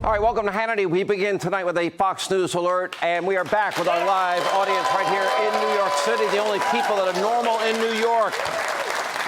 All right, welcome to Hannity. We begin tonight with a Fox News alert, and we are back with our live audience right here in New York City, the only people that are normal in New York.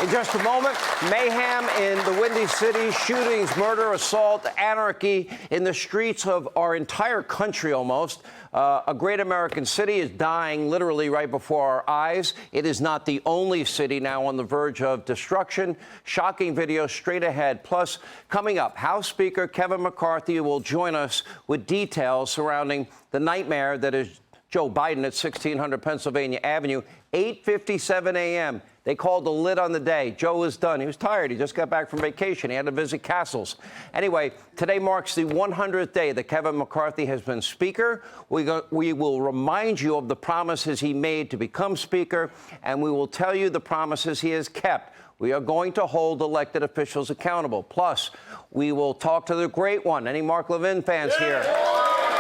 In just a moment, mayhem in the Windy City, shootings, murder, assault, anarchy in the streets of our entire country almost. A great American city is dying literally right before our eyes. It is not the only city now on the verge of destruction. Shocking video straight ahead. Plus, coming up, House Speaker Kevin McCarthy will join us with details surrounding the nightmare that is Joe Biden at 1600 Pennsylvania Avenue, 8:57 a.m. They called the lid on the day. Joe was done. He was tired. He just got back from vacation. He had to visit castles. Anyway, today marks the 100th day that Kevin McCarthy has been Speaker. We will remind you of the promises he made to become Speaker, and we will tell you the promises he has kept. We are going to hold elected officials accountable. Plus, we will talk to the great one. Any Mark Levin fans here?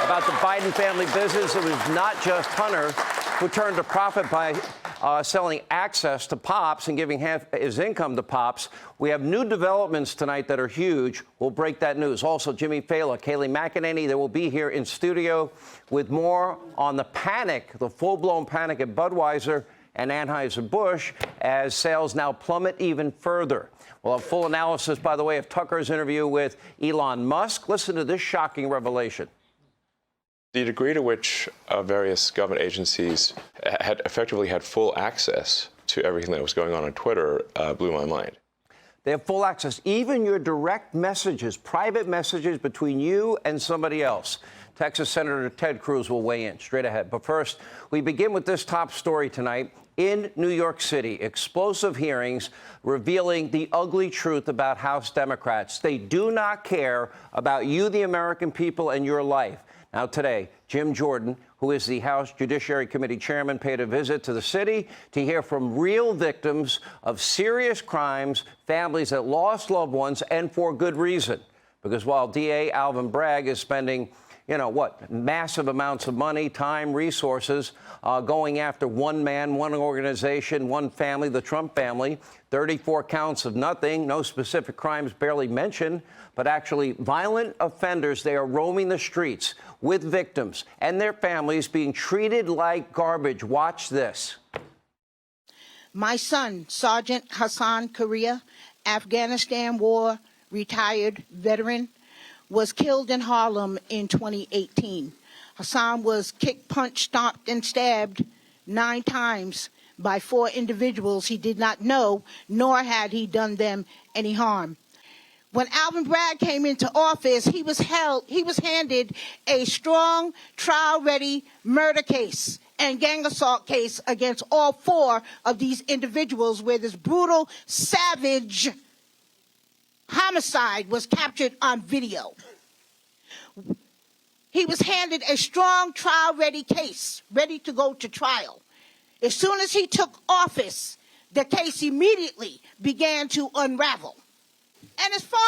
About the Biden family business. It was not just Hunter who turned a profit by selling access to Pops and giving half his income to Pops. We have new developments tonight that are huge. We'll break that news. Also, Jimmy Fallon, Kayleigh McEnany, they will be here in studio with more on the panic, the full-blown panic at Budweiser and Anheuser-Busch as sales now plummet even further. We'll have full analysis, by the way, of Tucker's interview with Elon Musk. Listen to this shocking revelation. The degree to which various government agencies had effectively had full access to everything that was going on Twitter blew my mind. They have full access, even your direct messages, private messages between you and somebody else. Texas Senator Ted Cruz will weigh in straight ahead. But first, we begin with this top story tonight. In New York City, explosive hearings revealing the ugly truth about House Democrats. They do not care about you, the American people, and your life. Now today, Jim Jordan, who is the House Judiciary Committee chairman, paid a visit to the city to hear from real victims of serious crimes, families that lost loved ones, and for good reason. Because while DA Alvin Bragg is spending, massive amounts of money, time, resources, going after one man, one organization, one family, the Trump family, 34 counts of nothing, no specific crimes barely mentioned, but actually violent offenders. They are roaming the streets with victims and their families being treated like garbage. Watch this. My son, Sergeant Hassan Korea, Afghanistan War retired veteran, was killed in Harlem in 2018. Hassan was kicked, punched, stomped, and stabbed 9 times by 4 individuals he did not know, nor had he done them any harm. When Alvin Bragg came into office, he was handed a strong, trial-ready murder case and gang assault case against all 4 of these individuals, where this brutal, savage homicide was captured on video. He was handed a strong trial-ready case, ready to go to trial. As soon as he took office, the case immediately began to unravel. And as far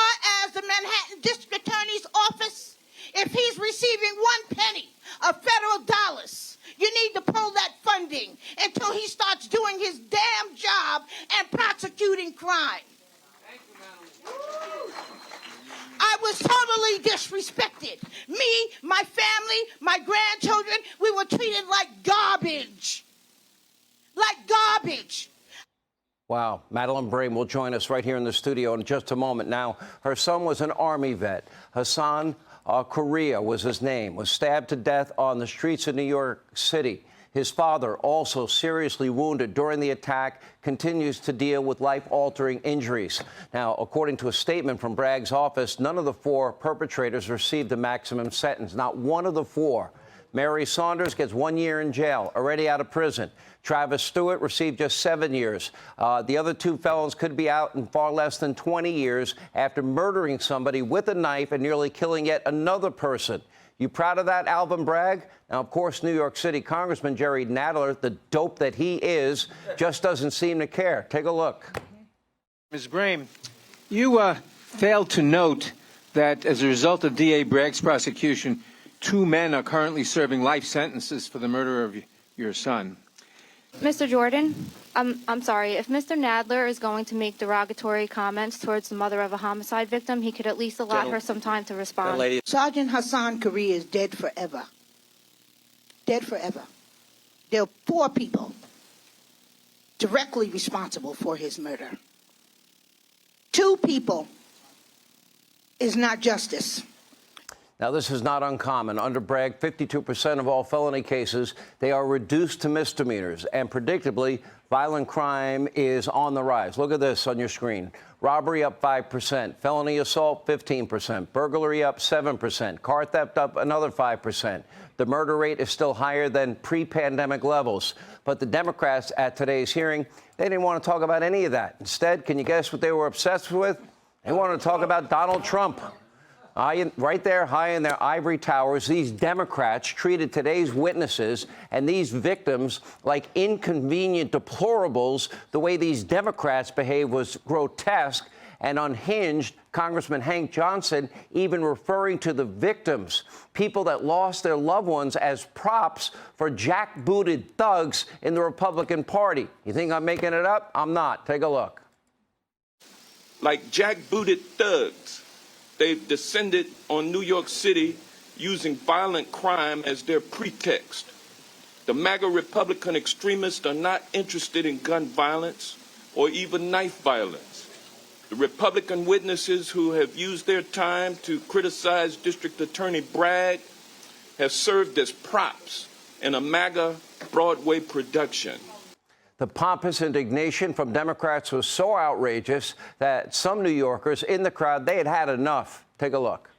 as the Manhattan District Attorney's Office, if he's receiving 1 penny of federal dollars, you need to pull that funding until he starts doing his damn job and prosecuting crime. I was totally disrespected. Me, my family, my grandchildren, we were treated like garbage. Like garbage. Wow. Madeline Brame will join us right here in the studio in just a moment. Now, her son was an Army vet. Hassan Korea was his name, was stabbed to death on the streets of New York City. His father, also seriously wounded during the attack, continues to deal with life-altering injuries. Now, according to a statement from Bragg's office, none of the 4 perpetrators received the maximum sentence. Not one of the 4. Mary Saunders gets 1 year in jail, already out of prison. Travis Stewart received just 7 years. The other 2 felons could be out in far less than 20 years after murdering somebody with a knife and nearly killing yet another person. You proud of that, Alvin Bragg? Now, of course, New York City Congressman Jerry Nadler, the dope that he is, just doesn't seem to care. Take a look. Ms. Brame, you failed to note that as a result of DA Bragg's prosecution, 2 men are currently serving life sentences for the murder of your son. Mr. Jordan, I'm sorry. If Mr. Nadler is going to make derogatory comments towards the mother of a homicide victim, he could at least allot her some time to respond. Sergeant Hassan Korea is dead forever. Dead forever. There are 4 people directly responsible for his murder. 2 people is not justice. Now, this is not uncommon. Under Bragg, 52% of all felony cases, they are reduced to misdemeanors. And predictably, violent crime is on the rise. Look at this on your screen. Robbery up 5%, felony assault 15%, burglary up 7%, car theft up another 5%. The murder rate is still higher than pre-pandemic levels. But the Democrats at today's hearing, they didn't want to talk about any of that. Instead, can you guess what they were obsessed with? They wanted to talk about Donald Trump. Right there, high in their ivory towers, these Democrats treated today's witnesses and these victims like inconvenient deplorables. The way these Democrats behaved was grotesque and unhinged. Congressman Hank Johnson even referring to the victims, people that lost their loved ones, as props for jackbooted thugs in the Republican Party. You think I'm making it up? I'm not. Take a look. Like jackbooted thugs. They've descended on New York City using violent crime as their pretext. The MAGA Republican extremists are not interested in gun violence or even knife violence. The Republican witnesses who have used their time to criticize District Attorney Bragg have served as props in a MAGA Broadway production. The pompous indignation from Democrats was so outrageous that some New Yorkers in the crowd, they had had enough. Take a look.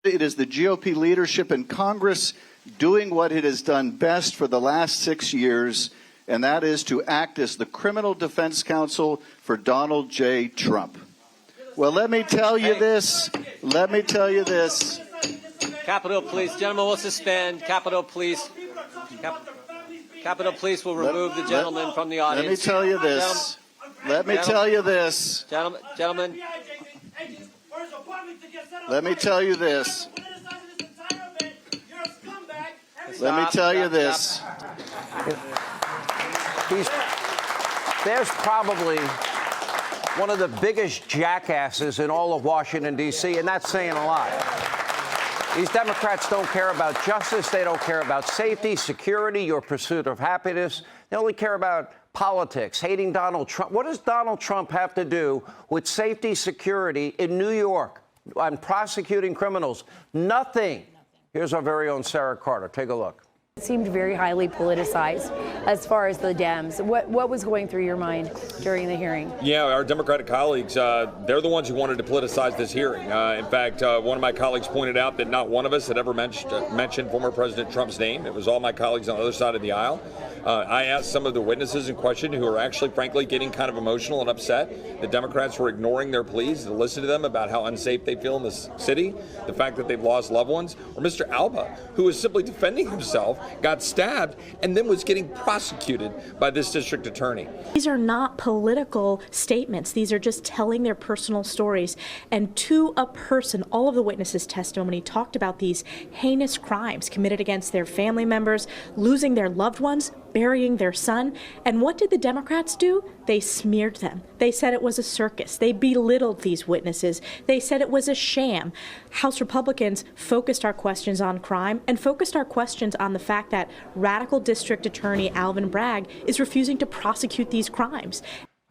It is the GOP leadership in Congress doing what it has done best for the last 6 years, and that is to act as the criminal defense counsel for Donald J. Trump. Well, let me tell you this. Let me tell you this. Capitol Police, gentlemen, will suspend. Capitol Police. Capitol Police will remove the gentleman from the audience. Let me tell you this. Let me tell you this. Gentlemen. Let me tell you this. Let me tell you this. There's probably one of the biggest jackasses in all of Washington, D.C., and that's saying a lot. These Democrats don't care about justice. They don't care about safety, security, your pursuit of happiness. They only care about politics, hating Donald Trump. What does Donald Trump have to do with safety, security in New York and prosecuting criminals? Nothing. Here's our very own Sarah Carter. Take a look. It seemed very highly politicized as far as the Dems. What was going through your mind during the hearing? Yeah, our Democratic colleagues, they're the ones who wanted to politicize this hearing. In fact, one of my colleagues pointed out that not one of us had ever mentioned former President Trump's name. It was all my colleagues on the other side of the aisle. I asked some of the witnesses in question who are actually, frankly, getting kind of emotional and upset. The Democrats were ignoring their pleas to listen to them about how unsafe they feel in this city, the fact that they've lost loved ones, or Mr. Alba, who was simply defending himself, got stabbed, and then was getting prosecuted by this district attorney. These are not political statements. These are just telling their personal stories. And to a person, all of the witnesses' testimony talked about these heinous crimes committed against their family members, losing their loved ones, burying their son. And what did the Democrats do? They smeared them. They said it was a circus. They belittled these witnesses. They said it was a sham. House Republicans focused our questions on crime and focused our questions on the fact that radical District Attorney Alvin Bragg is refusing to prosecute these crimes.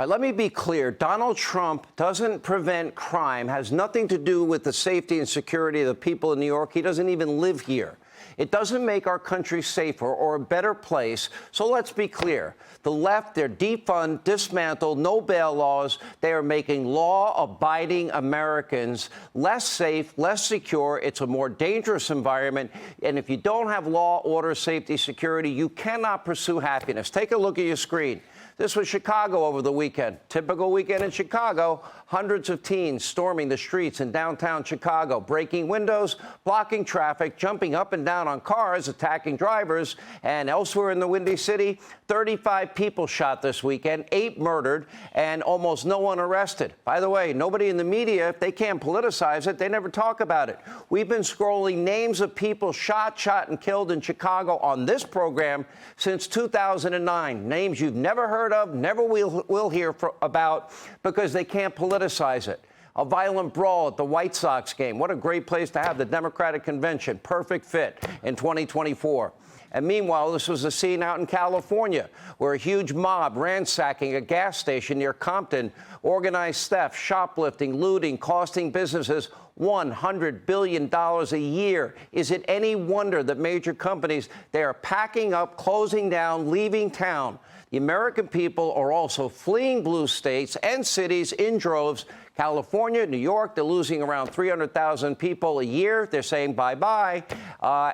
Let me be clear. Donald Trump doesn't prevent crime, has nothing to do with the safety and security of the people in New York. He doesn't even live here. It doesn't make our country safer or a better place. So let's be clear. The left, they're defund, dismantled, no bail laws. They are making law-abiding Americans less safe, less secure. It's a more dangerous environment. And if you don't have law, order, safety, security, you cannot pursue happiness. Take a look at your screen. This was Chicago over the weekend. Typical weekend in Chicago. Hundreds of teens storming the streets in downtown Chicago, breaking windows, blocking traffic, jumping up and jumping down on cars, attacking drivers. And elsewhere in the Windy City, 35 people shot this weekend, 8 murdered, and almost no one arrested. By the way, nobody in the media, if they can't politicize it, they never talk about it. We've been scrolling names of people shot, and killed in Chicago on this program since 2009. Names you've never heard of, never will hear about, because they can't politicize it. A violent brawl at the White Sox game. What a great place to have the Democratic Convention. Perfect fit in 2024. And meanwhile, this was a scene out in California where a huge mob ransacking a gas station near Compton, organized theft, shoplifting, looting, costing businesses $100 billion a year. Is it any wonder that major companies, they are packing up, closing down, leaving town? The American people are also fleeing blue states and cities in droves. California, New York, they're losing around 300,000 people a year. They're saying bye-bye,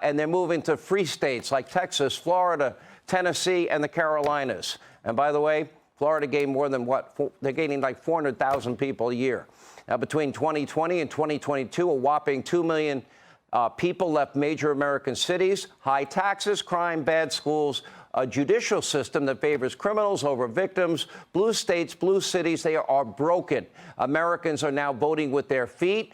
and they're moving to free states like Texas, Florida, Tennessee, and the Carolinas. And by the way, Florida gained more than they're gaining like 400,000 people a year. Now, between 2020 and 2022, a whopping 2 million people left major American cities. High taxes, crime, bad schools, a judicial system that favors criminals over victims. Blue states, blue cities, they are broken. Americans are now voting with their feet.